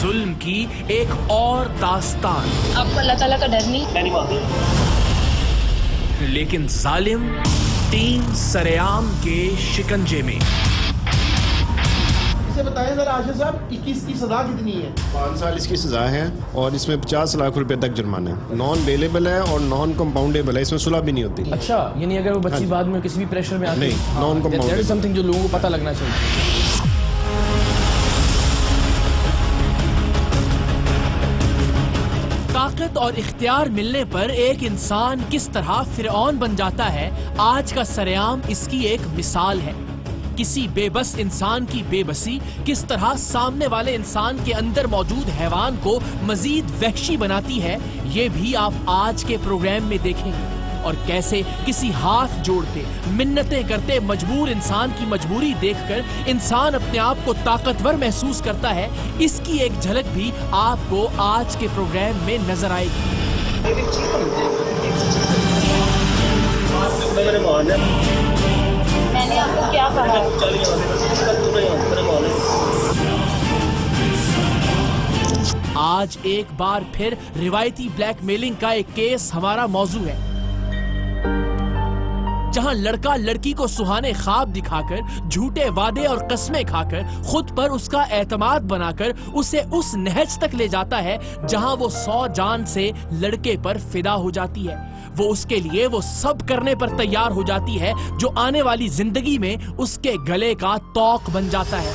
ظلم کی ایک اور داستان. آپ کو اللہ تعالیٰ کا ڈر نہیں؟ لیکن ظالم ٹیم سریام کے شکنجے میں. بتائیں ذرا عاشق صاحب، اس کی سزا کتنی ہے؟ 5 سال اس کی سزا ہے اور اس میں 50 لاکھ روپے تک جرمانہ ہے. نان بیلیبل ہے اور نان کمپاؤنڈیبل ہے، اس میں صلح بھی نہیں ہوتی. اچھا، یعنی اگر وہ بچی بعد میں کسی بھی پریشر میں آتی ہے؟ نہیں، نان کمپاؤنڈیبل. سم تھنگ جو لوگوں کو پتہ لگنا چاہیے. طاقت اور اختیار ملنے پر ایک انسان کس طرح فرعون بن جاتا ہے، آج کا سریام اس کی ایک مثال ہے. کسی بے بس انسان کی بے بسی کس طرح سامنے والے انسان کے اندر موجود حیوان کو مزید وحشی بناتی ہے، یہ بھی آپ آج کے پروگرام میں دیکھیں گے. اور کیسے کسی ہاتھ جوڑتے منتیں کرتے مجبور انسان کی مجبوری دیکھ کر انسان اپنے آپ کو طاقتور محسوس کرتا ہے، اس کی ایک جھلک بھی آپ کو آج کے پروگرام میں نظر آئے گی. میں نے آپ کو کیا کہا؟ آج ایک بار پھر روایتی بلیک میلنگ کا ایک کیس ہمارا موضوع ہے، جہاں لڑکا لڑکی کو سہانے خواب دکھا کر، جھوٹے وعدے اور قسمیں کھا کر، خود پر اس کا اعتماد بنا کر اسے اس نہج تک لے جاتا ہے جہاں وہ 100 جان سے لڑکے پر فدا ہو جاتی ہے. وہ اس کے لیے وہ سب کرنے پر تیار ہو جاتی ہے جو آنے والی زندگی میں اس کے گلے کا طوق بن جاتا ہے.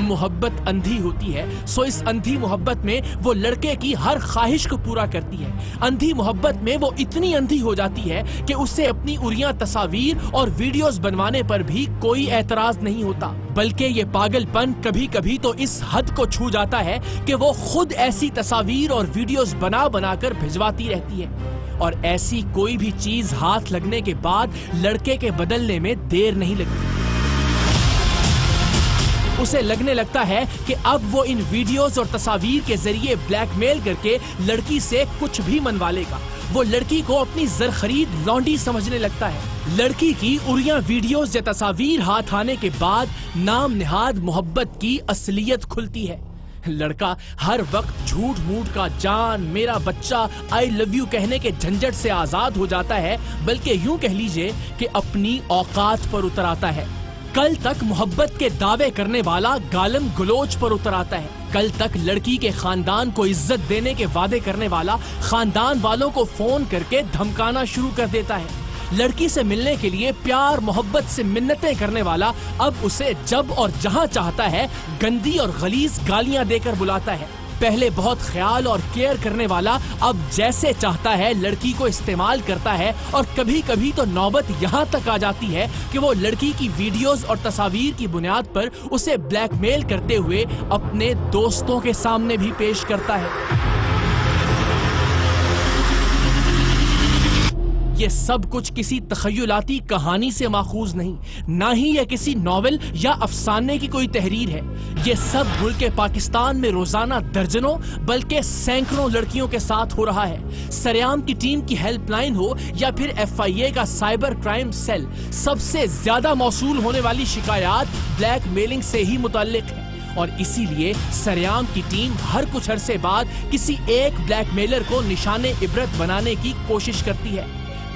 محبت اندھی ہوتی ہے، سو اس اندھی محبت میں وہ لڑکے کی ہر خواہش کو پورا کرتی ہے. اندھی محبت میں وہ اتنی اندھی ہو جاتی ہے کہ اسے اپنی اریاں تصاویر اور ویڈیوز بنوانے پر بھی کوئی اعتراض نہیں ہوتا، بلکہ یہ پاگل پن کبھی کبھی تو اس حد کو چھو جاتا ہے کہ وہ خود ایسی تصاویر اور ویڈیوز بنا بنا کر بھجواتی رہتی ہے. اور ایسی کوئی بھی چیز ہاتھ لگنے کے بعد لڑکے کے بدلنے میں دیر نہیں لگتی. اسے لگنے لگتا ہے کہ اب وہ ان ویڈیوز اور تصاویر کے ذریعے بلیک میل کر کے لڑکی سے کچھ بھی منوا لے گا. وہ لڑکی کو اپنی زرخرید لونڈی سمجھنے لگتا ہے. لڑکی کی اریاں ویڈیوز یا تصاویر ہاتھ آنے کے بعد نام نہاد محبت کی اصلیت کھلتی ہے. لڑکا ہر وقت جھوٹ موٹ کا جان میرا بچہ آئی لو یو کہنے کے جھنجٹ سے آزاد ہو جاتا ہے، بلکہ یوں کہہ لیجئے کہ اپنی اوقات پر اتر آتا ہے. کل تک محبت کے دعوے کرنے والا گالم گلوچ پر اتر آتا ہے. کل تک لڑکی کے خاندان کو عزت دینے کے وعدے کرنے والا خاندان والوں کو فون کر کے دھمکانا شروع کر دیتا ہے. لڑکی سے ملنے کے لیے پیار محبت سے منتیں کرنے والا اب اسے جب اور جہاں چاہتا ہے گندی اور غلیظ گالیاں دے کر بلاتا ہے. پہلے بہت خیال اور کیئر کرنے والا اب جیسے چاہتا ہے لڑکی کو استعمال کرتا ہے. اور کبھی کبھی تو نوبت یہاں تک آ جاتی ہے کہ وہ لڑکی کی ویڈیوز اور تصاویر کی بنیاد پر اسے بلیک میل کرتے ہوئے اپنے دوستوں کے سامنے بھی پیش کرتا ہے. یہ سب کچھ کسی تخیلاتی کہانی سے ماخوذ نہیں، نہ ہی یہ کسی ناول یا افسانے کی کوئی تحریر ہے. یہ سب ملک پاکستان میں روزانہ درجنوں بلکہ سینکڑوں لڑکیوں کے ساتھ ہو رہا ہے. سریام کی ٹیم کی ہیلپ لائن ہو یا پھر FIA کا سائبر کرائم سیل، سب سے زیادہ موصول ہونے والی شکایات بلیک میلنگ سے ہی متعلق ہے. اور اسی لیے سریام کی ٹیم ہر کچھ عرصے بعد کسی ایک بلیک میلر کو نشان عبرت بنانے کی کوشش کرتی ہے،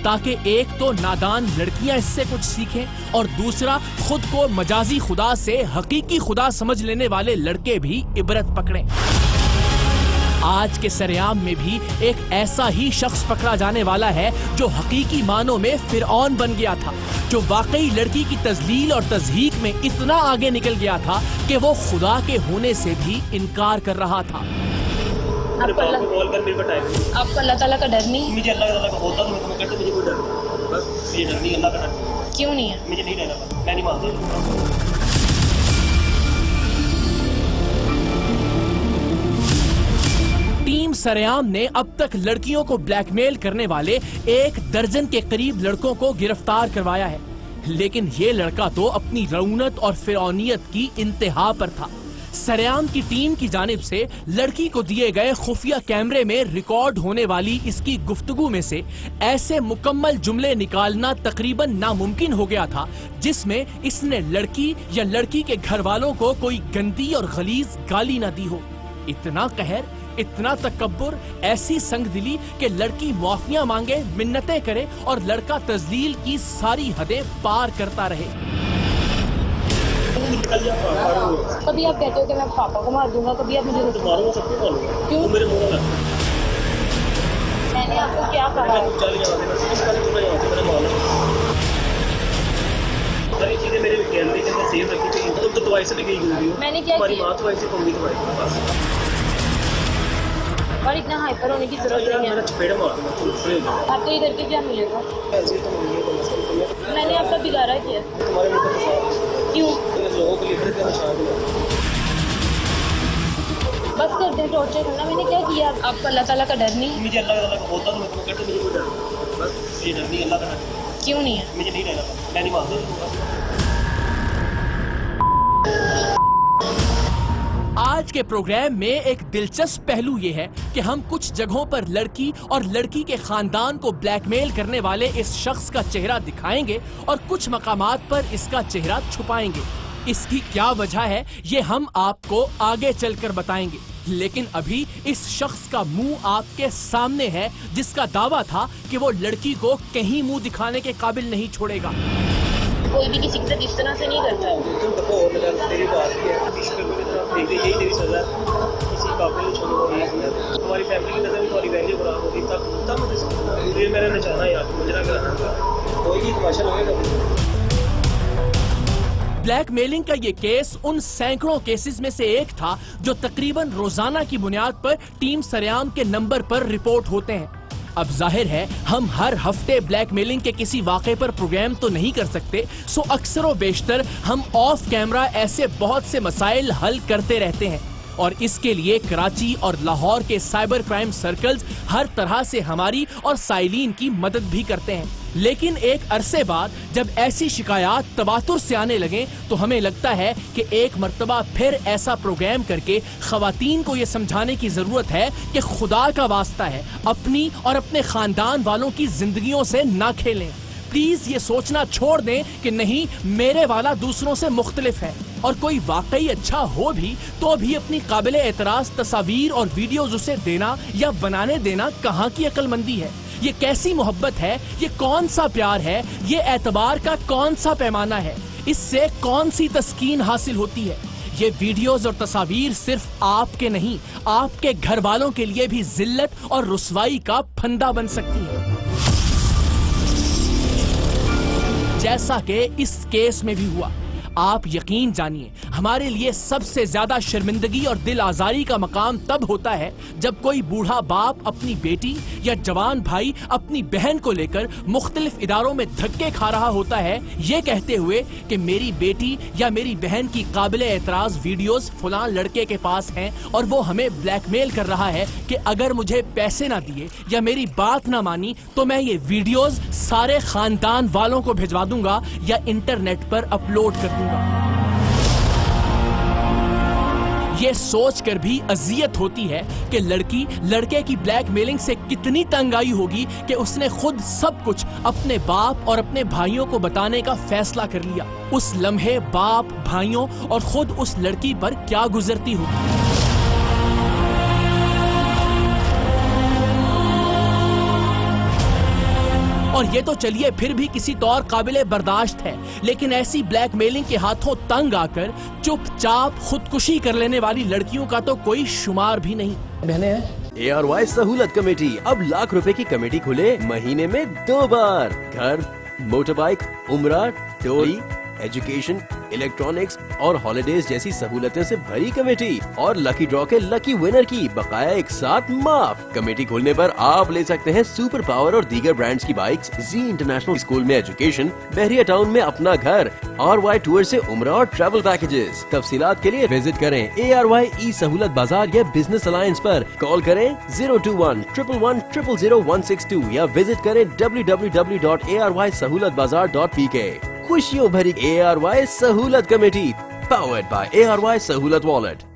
تاکہ ایک تو نادان لڑکیاں اس سے کچھ سیکھیں اور دوسرا خود کو مجازی خدا سے حقیقی خدا سمجھ لینے والے لڑکے بھی عبرت پکڑیں. آج کے سریام میں بھی ایک ایسا ہی شخص پکڑا جانے والا ہے جو حقیقی معنوں میں فرعون بن گیا تھا، جو واقعی لڑکی کی تذلیل اور تضحیک میں اتنا آگے نکل گیا تھا کہ وہ خدا کے ہونے سے بھی انکار کر رہا تھا. آپ کو اللہ تعالیٰ کا ڈر نہیں؟ مجھے اللہ تعالیٰ کا ہوتا تو میں کہتا مجھے کوئی ڈر نہیں، بس مجھے ڈر نہیں، اللہ کا ڈر. کیوں نہیں ہے؟ مجھے نہیں رہنا، میں نہیں مانتا. ٹیم سریام نے اب تک لڑکیوں کو بلیک میل کرنے والے 1 درجن کے قریب لڑکوں کو گرفتار کروایا ہے، لیکن یہ لڑکا تو اپنی رعونت اور فرعونیت کی انتہا پر تھا. सरेआम की टीम की जानिब से लड़की को दिए गए खुफिया कैमरे में रिकॉर्ड होने वाली इसकी गुफ्तगू में से ऐसे मुकम्मल जुमले निकालना तकरीबन नामुमकिन हो गया था जिसमें इसने लड़की या लड़की के घर वालों को कोई गंदी और गलीज गाली ना दी हो। इतना कहर, इतना तकब्बुर, ऐसी संगदिली कि लड़की माफिया मांगे, मिन्नतें करे और लड़का तजलील की सारी हदें पार करता रहे। कभी आप कहते हो कि मैं पापा को मार दूंगा, कभी आप मुझे मारूंगा, सबको मारूंगा। क्यों? मेरे मुंह में मैंने आपको क्या कहा है? सारी चीजें मेरे गैलरी के अंदर सेव रखी थी। तुम तो दवाई से लेके गई हो। मैंने क्या हमारी किया? माँ दवाई से, मम्मी दवाई से, बस। और इतना हाइपर होने की जरूरत यार नहीं मेरा है। चपेड़ा मार दूंगा, तुम फ्री हो जाओ। आपको इधर के क्या मिलेगा? ऐसे तो मम्मी को मसला मैंने आपका बिगाड़ा किया? तुम्हारे मुंह पे फंसा। क्यों? लोगों के लिए फिर शादी है। बस कर दे टॉर्चर करना। मैंने क्या किया? आपको अल्लाह ताला का डर नहीं? मुझे अल्लाह का होता तो मैं तुम्हें कहता मुझे कोई डर नहीं। बस मुझे डर नहीं, अल्लाह का डर क्यों नहीं है? मुझे नहीं रहना, मैं नहीं मानता। आज के प्रोग्राम में एक दिलचस्प पहलू ये है कि हम कुछ जगहों पर लड़की और लड़की के खानदान को ब्लैकमेल करने वाले इस शख्स का चेहरा दिखाएंगे और कुछ मकामात पर इसका चेहरा छुपाएंगे। इसकी क्या वजह है ये हम आपको आगे चलकर बताएंगे, लेकिन अभी इस शख्स का मुंह आपके सामने है जिसका दावा था कि वो लड़की को कहीं मुंह दिखाने के काबिल नहीं छोड़ेगा। कोई भी किसी के साथ इस तरह से नहीं करता है। तुम देखो और लगा तेरी बात की है, इस पे मेरी तरफ देख यही तेरी सजा है। किसी काबिल नहीं छोड़ूंगा ये। तुम्हारी फैमिली की नजर में तुम्हारी वैल्यू खराब होगी, तब मुझे समझना। ये मेरा निशाना है यार, मुझे लग रहा है कोई भी तमाशा लगेगा। ब्लैकमेलिंग का ये केस उन सैकड़ों केसेस में से एक था जो तकरीबन रोजाना की बुनियाद पर टीम सरेआम के नंबर पर रिपोर्ट होते हैं। अब जाहिर है हम हर हफ्ते ब्लैकमेलिंग के किसी वाक़े पर प्रोग्राम तो नहीं कर सकते, सो अक्सर व बेशतर हम ऑफ कैमरा ऐसे बहुत से मसाइल हल करते रहते हैं और इसके लिए कराची और लाहौर के साइबर क्राइम सर्कल्स हर तरह से हमारी और साइलीन की मदद भी करते हैं। लेकिन एक अरसे बाद जब ऐसी शिकायत तवातुर से आने लगे तो हमें लगता है कि एक मर्तबा फिर ऐसा प्रोग्राम करके खवातीन को ये समझाने की जरूरत है कि खुदा का वास्ता है अपनी और अपने खानदान वालों की जिंदगियों से ना खेलें। प्लीज ये सोचना छोड़ दें कि नहीं मेरे वाला दूसरों से मुख्तलिफ है, और कोई वाकई अच्छा हो भी तो भी अपनी काबिले एतराज तस्वीर और वीडियोज उसे देना या बनाने देना कहाँ की अक्लमंदी है? ये कैसी मोहब्बत है? ये कौन सा प्यार है? ये एतबार का कौन सा पैमाना है? इससे कौन सी तस्कीन हासिल होती है? ये वीडियोस और तस्वीर सिर्फ आपके नहीं, आपके घर वालों के लिए भी जिल्लत और रुसवाई का फंदा बन सकती है, जैसा कि इस केस में भी हुआ। आप यकीन जानिए हमारे लिए सबसे ज्यादा शर्मिंदगी और दिल आजारी का मकाम तब होता है जब कोई बूढ़ा बाप अपनी बेटी या जवान भाई अपनी बहन को लेकर मुख्तलिफ इदारों में धक्के खा रहा होता है, ये कहते हुए कि मेरी बेटी या मेरी बहन की काबिले एतराज वीडियोस फलां लड़के के पास हैं और वो हमें ब्लैकमेल कर रहा है कि अगर मुझे पैसे ना दिए या मेरी बात ना मानी तो मैं ये वीडियोस सारे खानदान वालों को भिजवा दूंगा या इंटरनेट पर अपलोड कर दूंगा। ये सोच कर भी अजियत होती है कि लड़की लड़के की ब्लैकमेलिंग से कितनी तंग आई होगी कि उसने खुद सब कुछ अपने बाप और अपने भाइयों को बताने का फैसला कर लिया। उस लम्हे बाप, भाइयों और खुद उस लड़की पर क्या गुजरती होगी। और ये तो चलिए फिर भी किसी तौर काबिले बर्दाश्त है, लेकिन ऐसी ब्लैकमेलिंग के हाथों तंग आकर चुपचाप खुदकुशी कर लेने वाली लड़कियों का तो कोई शुमार भी नहीं। बहने हैं ARY सहूलत कमेटी अब लाख रुपए की कमेटी खुले महीने में 2 बार। घर, मोटर बाइक, उम्रा, टोरी, एजुकेशन, इलेक्ट्रॉनिक्स और हॉलिडेज जैसी सहूलतें से भरी कमेटी और लकी ड्रॉ के लकी विनर की बकाया एक साथ माफ। कमेटी खोलने पर आप ले सकते हैं सुपर पावर और दीगर ब्रांड्स की बाइक्स, जी इंटरनेशनल स्कूल में एजुकेशन, बहरिया टाउन में अपना घर, RY टूर से उम्रा और ट्रैवल पैकेजेस। तफसीलात के लिए विजिट करें ARY ई सहूलत बाजार या बिजनेस अलायंस पर। कॉल करें 021-111-000-162 या विजिट करें www.arysahoolatbazaar.pk। खुशियों भरी ARY सहूलत committee Powered by ARY Sahulat Wallet.